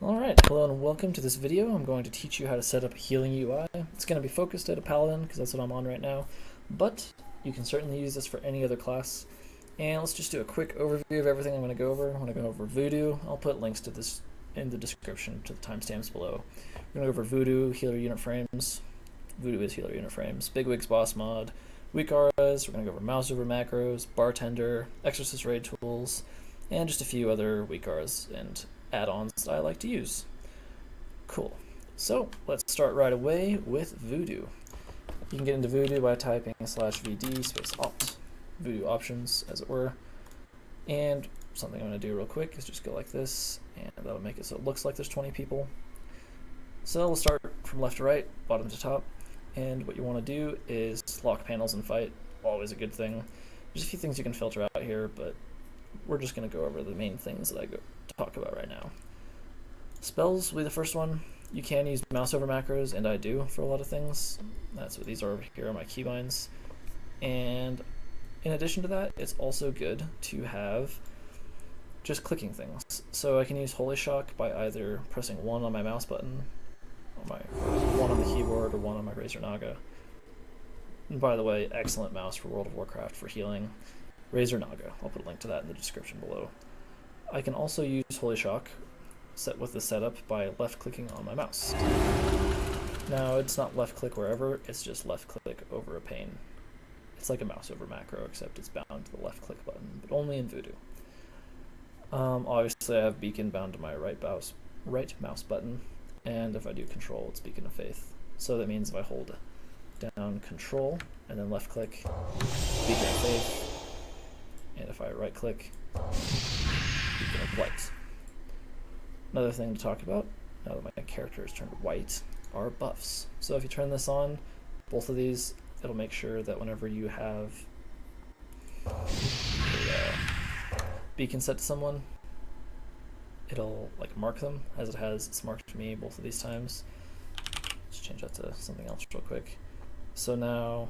Alright, hello and welcome to this video. I'm going to teach you how to set up a healing UI. It's going to be focused at a paladin because that's what I'm on right now, but you can certainly use this for any other class. And let's just do a quick overview of everything I'm going to go over. I'm going to go over Vuhdoo. I'll put links to this in the description to the timestamps below. We're going to go over Vuhdoo, healer unit frames. Vuhdoo is healer unit frames. BigWigs boss mod, WeakAuras. We're going to go over MouseoverMacros, bartender, Exorsus Raid tools, and just a few other WeakAuras and add-ons that I like to use. Cool. So let's start right away with Vuhdoo. You can get into Vuhdoo by typing /vd space opt, Vuhdoo options as it were. And something I'm going to do real quick is just go like this, and that'll make it so it looks like there's 20 people. So we'll start from left to right, bottom to top. And what you want to do is lock panels and fight. Always a good thing. There's a few things you can filter out here, but we're just going to go over the main things that I talk about right now. Spells will be the first one. You can use MouseoverMacros, and I do for a lot of things. That's what these are over here, my keybinds. And in addition to that, it's also good to have just clicking things. So I can use Holy Shock by either pressing 1 on my mouse button, or 1 on the keyboard, or 1 on my Razor Naga. And by the way, excellent mouse for World of Warcraft for healing. Razor Naga. I'll put a link to that in the description below. I can also use Holy Shock set with the setup by left-clicking on my mouse. Now, it's not left-click wherever, it's just left-click over a pane. It's like a mouse over macro, except it's bound to the left-click button, but only in Vuhdoo. Obviously, I have beacon bound to my right mouse button, and if I do control, it's beacon of faith. So that means if I hold down control and then left-click, beacon of faith, and if I right-click, beacon of light. Another thing to talk about, now that my character is turned white, are buffs. So if you turn this on, both of these, it'll make sure that whenever you have a beacon set to someone, it'll like mark them as it has. It's marked me both of these times. Let's change that to something else real quick. So now,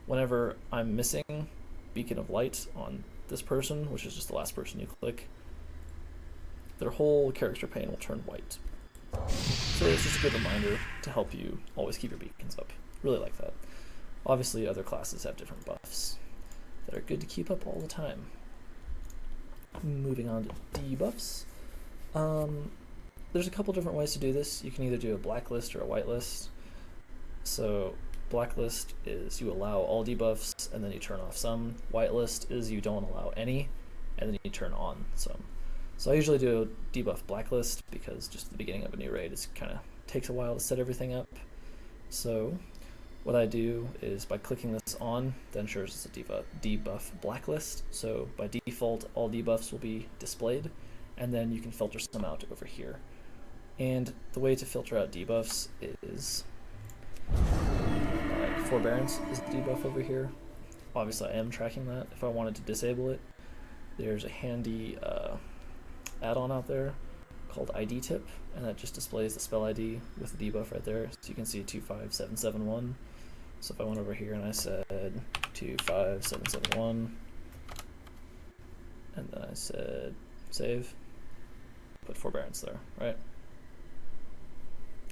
whenever I'm missing beacon of light on this person, which is just the last person you click, their whole character pane will turn white. So it's just a good reminder to help you always keep your beacons up. Really like that. Obviously other classes have different buffs that are good to keep up all the time. Moving on to debuffs. There's a couple different ways to do this. You can either do a blacklist or a whitelist. So blacklist is you allow all debuffs and then you turn off some. Whitelist is you don't allow any and then you turn on some. So I usually do a debuff blacklist because just the beginning of a new raid is kind of takes a while to set everything up. So what I do is by clicking this on, that ensures it's a debuff blacklist. So by default, all debuffs will be displayed, and then you can filter some out over here. And the way to filter out debuffs is forbearance is the debuff over here. Obviously I am tracking that. If I wanted to disable it, there's a handy add-on out there called ID tip, and that just displays the spell ID with the debuff right there. So you can see 25771. So if I went over here and I said 25771, and then I said save, put forbearance there, right?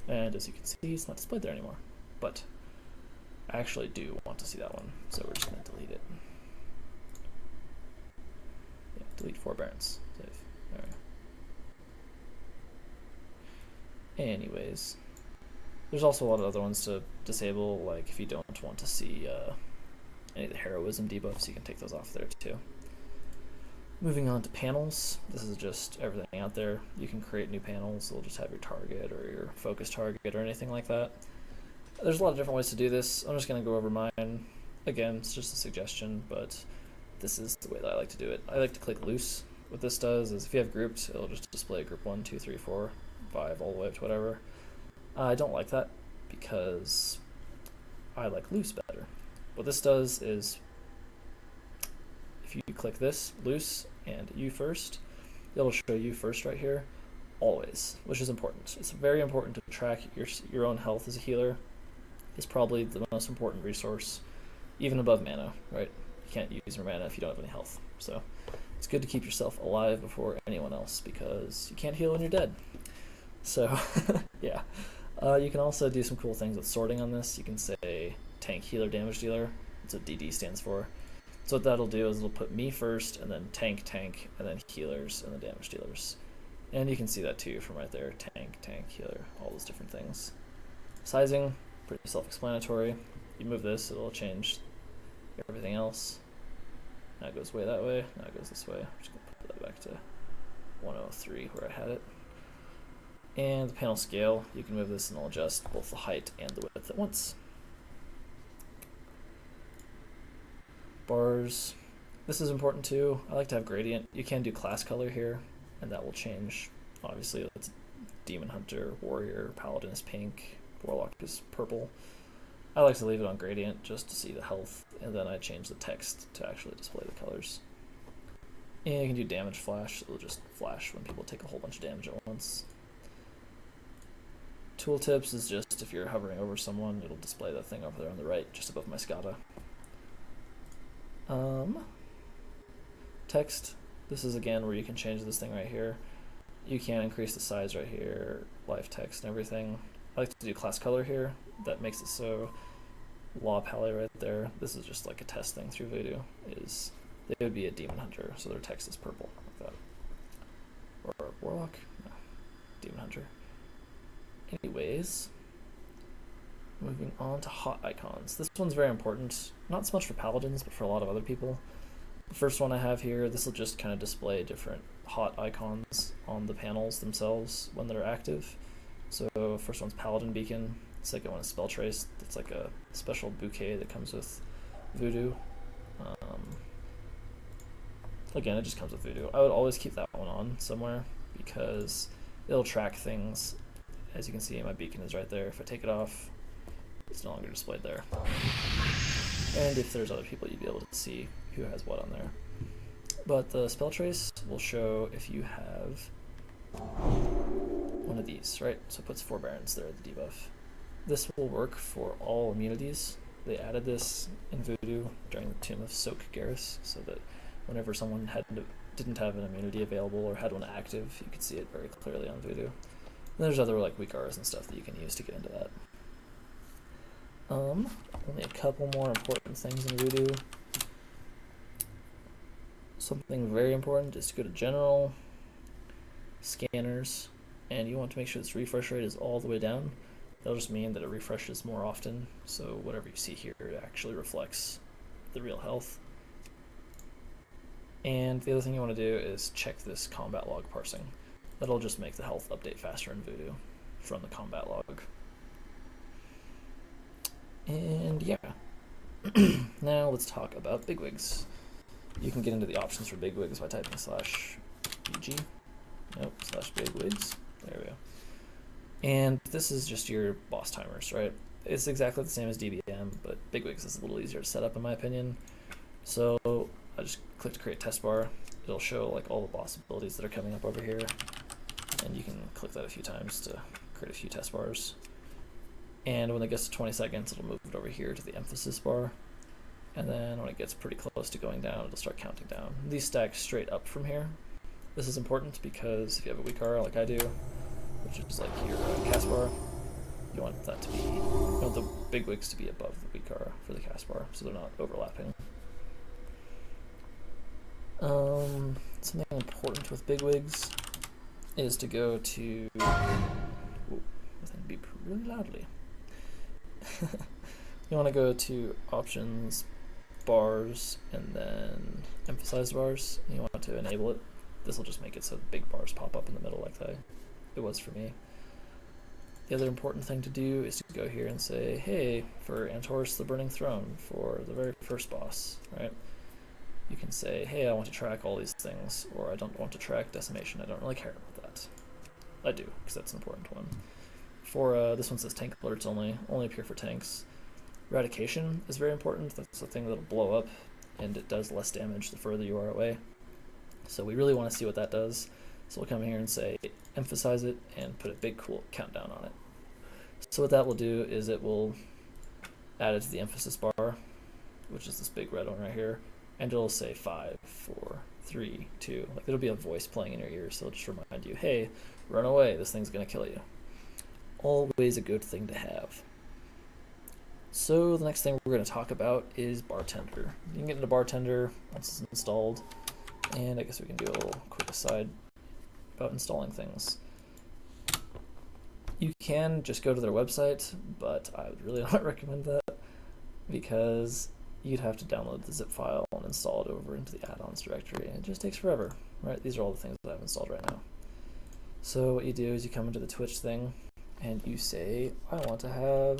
And as you can see, it's not displayed there anymore. But I actually do want to see that one, so we're just going to delete it. Yeah, delete forbearance, save. Alright. Anyways, there's also a lot of other ones to disable, like if you don't want to see any of the heroism debuffs, you can take those off there too. Moving on to panels, this is just everything out there. You can create new panels, it'll just have your target or your focus target or anything like that. There's a lot of different ways to do this. I'm just going to go over mine. Again, it's just a suggestion, but this is the way that I like to do it. I like to click loose. What this does is if you have grouped, it'll just display group 1, 2, 3, 4, 5, all the way up to whatever. I don't like that because I like loose better. What this does is if you click this, loose, and you first, it'll show you first right here, always, which is important. It's very important to track your own health as a healer. It's probably the most important resource, even above mana, right? You can't use your mana if you don't have any health. So it's good to keep yourself alive before anyone else because you can't heal when you're dead. So yeah, you can also do some cool things with sorting on this. You can say tank, healer, damage dealer. That's what DD stands for. So what that'll do is it'll put me first, and then tank, and then healers, and then damage dealers. And you can see that too from right there, tank, healer, all those different things. Sizing, pretty self-explanatory. You move this, it'll change everything else. Now it goes way that way, now it goes this way. I'm just gonna put that back to 103 where I had it. And the panel scale, you can move this and it'll adjust both the height and the width at once. Bars, this is important too. I like to have gradient. You can do class color here, and that will change. Obviously, it's Demon Hunter, Warrior, Paladin is pink, Warlock is purple. I like to leave it on gradient just to see the health, and then I change the text to actually display the colors. And you can do damage flash. It'll just flash when people take a whole bunch of damage at once. Tooltips is just if you're hovering over someone, it'll display that thing over there on the right, just above my Scata. Text, this is again where you can change this thing right here. You can increase the size right here, live text and everything. I like to do class color here. That makes it so law palette right there. This is just like a test thing through Vuhdoo. Is they would be a demon hunter, so their text is purple like that. Or warlock? No, demon hunter. Anyways, moving on to hot icons. This one's very important, not so much for paladins, but for a lot of other people. The first one I have here, this will just kind of display different hot icons on the panels themselves when they're active. So first one's Paladin Beacon. Second one is Spell Trace. That's like a special bouquet that comes with Vuhdoo. Again, it just comes with Vuhdoo. I would always keep that one on somewhere because it'll track things. As you can see, my beacon is right there. If I take it off, it's no longer displayed there. And if there's other people, you'd be able to see who has what on there. But the Spell Trace will show if you have one of these, right? So it puts Forbearance there, the debuff. This will work for all immunities. They added this in Vuhdoo during the Tomb of Soak Garrus, so that whenever someone didn't have an immunity available or had one active, you could see it very clearly on Vuhdoo. And there's other like WeakAuras and stuff that you can use to get into that. Only a couple more important things in Vuhdoo. Something very important is to go to General, Scanners, and you want to make sure this refresh rate is all the way down. That'll just mean that it refreshes more often, so whatever you see here, it actually reflects the real health. And the other thing you want to do is check this combat log parsing. That'll just make the health update faster in Vuhdoo from the combat log. And yeah, now let's talk about BigWigs. You can get into the options for BigWigs by typing /bg, /BigWigs, there we go. And this is just your boss timers, right? It's exactly the same as DBM, but BigWigs is a little easier to set up in my opinion. So I just click to create test bar. It'll show like all the boss abilities that are coming up over here. And you can click that a few times to create a few test bars. And when it gets to 20 seconds, it'll move it over here to the emphasis bar. And then when it gets pretty close to going down, it'll start counting down. These stack straight up from here. This is important because if you have a WeakAuras like I do, which is like your castbar, you want that to be, you want the BigWigs to be above the WeakAuras for the castbar, so they're not overlapping. Something important with BigWigs is to go to, beep really loudly. You want to go to options, bars, and then emphasize bars. You want to enable it. This will just make it so the big bars pop up in the middle like that it was for me. The other important thing to do is to go here and say, hey, for Antorus the Burning Throne, for the very first boss, right? You can say, hey, I want to track all these things, or I don't want to track decimation. I don't really care about that. I do, because that's an important one. For this one says tank alerts only appear for tanks. Eradication is very important. That's the thing that'll blow up, and it does less damage the further you are away. So we really want to see what that does. So we'll come here and say emphasize it and put a big cool countdown on it. So what that will do is it will add it to the emphasis bar, which is this big red one right here, and it'll say 5, 4, 3, 2. Like it'll be a voice playing in your ear, so it'll just remind you, hey, run away, this thing's gonna kill you. Always a good thing to have. So the next thing we're going to talk about is Bartender. You can get into Bartender once it's installed, and I guess we can do a little quick aside about installing things. You can just go to their website, but I would really not recommend that because you'd have to download the zip file and install it over into the add-ons directory, and it just takes forever, right? These are all the things that I've installed right now. So what you do is you come into the Twitch thing, and you say, I want to have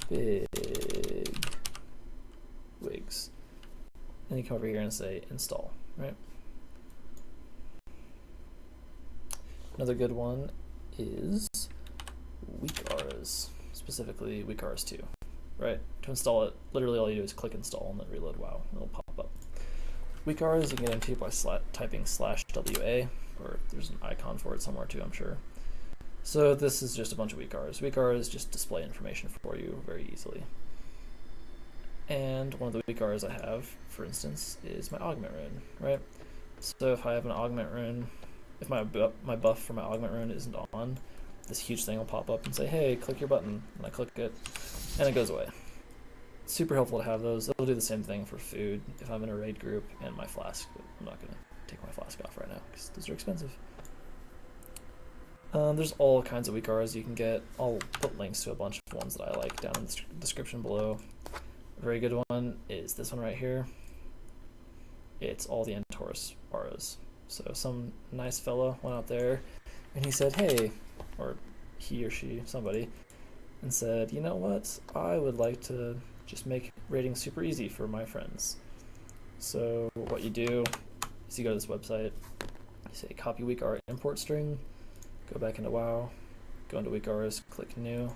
BigWigs. And you come over here and say install, right? Another good one is WeakAuras, specifically WeakAuras 2, right? To install it, literally all you do is click install and then reload WoW, and it'll pop up. WeakAuras you can get into by typing /WA, or there's an icon for it somewhere too, I'm sure. So this is just a bunch of WeakAuras. WeakAuras just display information for you very easily. And one of the WeakAuras I have, for instance, is my Augment Rune, right? So if I have an Augment Rune, if my buff for my Augment Rune isn't on, this huge thing will pop up and say, hey, click your button, and I click it, and it goes away. Super helpful to have those. They'll do the same thing for food if I'm in a raid group and my flask. I'm not going to take my flask off right now because those are expensive. There's all kinds of WeakAuras you can get. I'll put links to a bunch of ones that I like down in the description below. A very good one is this one right here. It's all the Antorus auras. So some nice fella went out there and he said, hey, or he or she, somebody, and said, you know what, I would like to just make raiding super easy for my friends. So what you do is you go to this website, you say copy WeakAura import string, go back into WoW, go into WeakAuras, click new,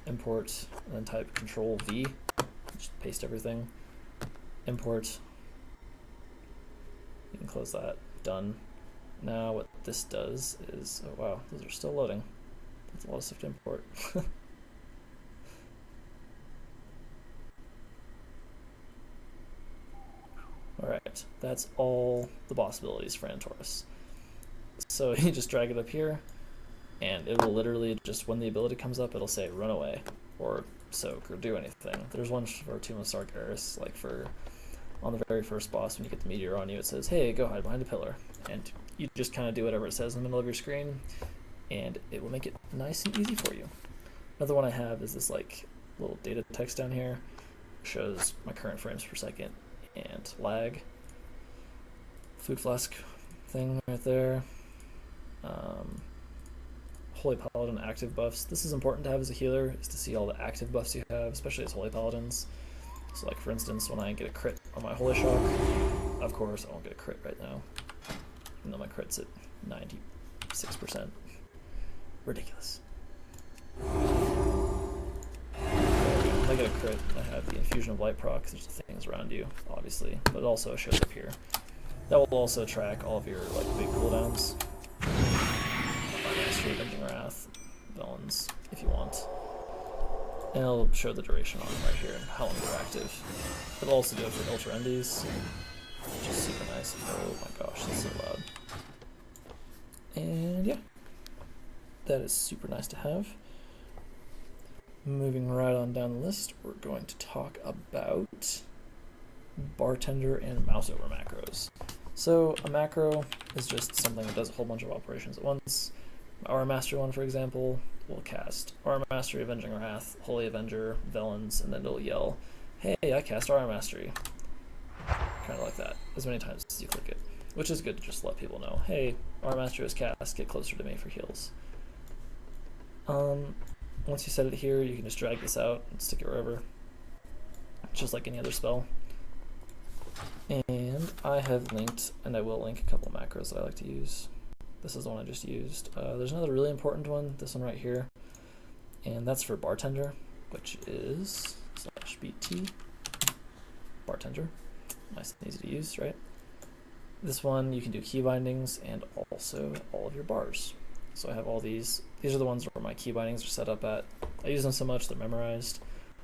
import, and then type Control-V, just paste everything, import, you can close that, done. Now what this does is, oh wow, those are still loading. That's a lot of stuff to import. Alright, that's all the possibilities for Antorus. So you just drag it up here, and it will literally just, when the ability comes up, it'll say run away, or soak, or do anything. There's one for Tomb of Sargeras, like for, on the very first boss, when you get the meteor on you, it says, hey, go hide behind a pillar. And you just kind of do whatever it says in the middle of your screen, and it will make it nice and easy for you. Another one I have is this like little data text down here, shows my current frames per second, and lag. Food flask thing right there. Holy Paladin active buffs. This is important to have as a healer, is to see all the active buffs you have, especially as Holy Paladins. So like for instance, when I get a crit on my Holy Shock, of course I won't get a crit right now, even though my crit's at 96%. Ridiculous. If I get a crit, I have the Infusion of Light proc, there's the things around you, obviously, but it also shows up here. That will also track all of your like big cooldowns. Mastery, Avenging Wrath, villains, if you want. And it'll show the duration on them right here and how long they're active. It'll also do it for Ultra Endies, which is super nice. Oh my gosh, that's so loud. And yeah, that is super nice to have. Moving right on down the list, we're going to talk about Bartender and MouseoverMacros. So a macro is just something that does a whole bunch of operations at once. Our Mastery one, for example, will cast Aura Mastery, Avenging Wrath, Holy Avenger, Villains, and then it'll yell, hey, I cast Aura Mastery. Kind of like that, as many times as you click it. Which is good to just let people know, hey, Aura Mastery is cast, get closer to me for heals. Once you set it here, you can just drag this out and stick it wherever. Just like any other spell. And I have linked, and I will link a couple of macros that I like to use. This is the one I just used. There's another really important one, this one right here, and that's for Bartender, which is /BT, Bartender. Nice and easy to use, right? This one you can do key bindings and also all of your bars. So I have all these. These are the ones where my key bindings are set up at. I use them so much, they're memorized.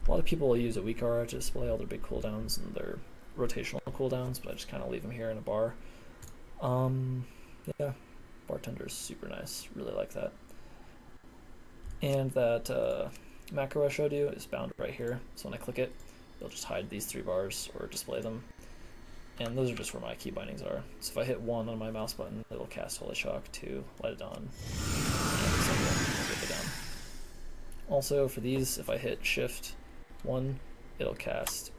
A lot of people will use a WeakAura to display all their big cooldowns and their rotational cooldowns, but I just kind of leave them here in a bar. Yeah. Bartender is super nice, really like that. And that macro I showed you is bound right here, so when I click it, it'll just hide these 3 bars or display them. And those are just where my key bindings are. So if I hit 1 on my mouse button, it'll cast Holy Shock, 2, light it on, and rip it down. Also for these, if I hit Shift 1, it'll cast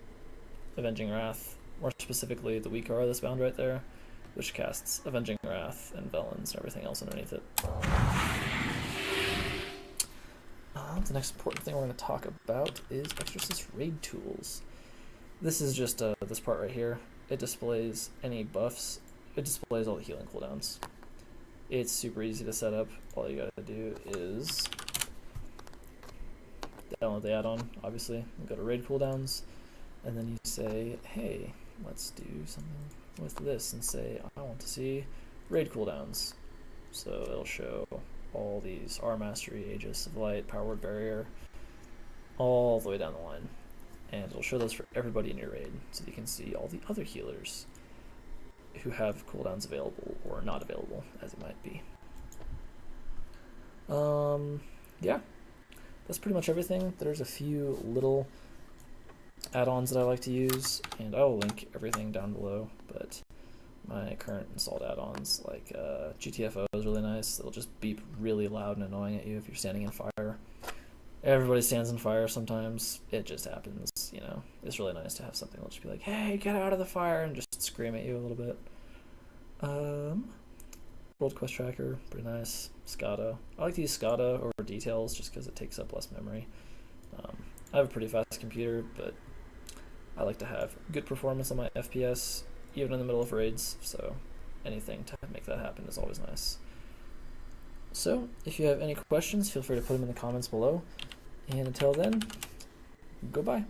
Avenging Wrath, more specifically the WeakAuras that's bound right there, which casts Avenging Wrath and Velens and everything else underneath it. The next important thing we're going to talk about is Exorsus Raid tools. This is just this part right here. It displays any buffs. It displays all the healing cooldowns. It's super easy to set up. All you gotta do is download the add-on, obviously, and go to raid cooldowns, and then you say, hey, let's do something with this, and say, I want to see raid cooldowns. So it'll show all these R Mastery, Aegis of Light, Power Word Barrier, all the way down the line. And it'll show those for everybody in your raid, so that you can see all the other healers who have cooldowns available or not available, as it might be. Yeah, that's pretty much everything. There's a few little add-ons that I like to use, and I will link everything down below, but my current installed add-ons, like GTFO is really nice. It'll just beep really loud and annoying at you if you're standing in fire. Everybody stands in fire sometimes. It just happens, you know. It's really nice to have something that'll just be like, hey, get out of the fire, and just scream at you a little bit. World Quest Tracker, pretty nice. SCADA. I like to use SCADA over details just because it takes up less memory. I have a pretty fast computer, but I like to have good performance on my FPS, even in the middle of raids, so anything to make that happen is always nice. So, if you have any questions, feel free to put them in the comments below. And until then, goodbye.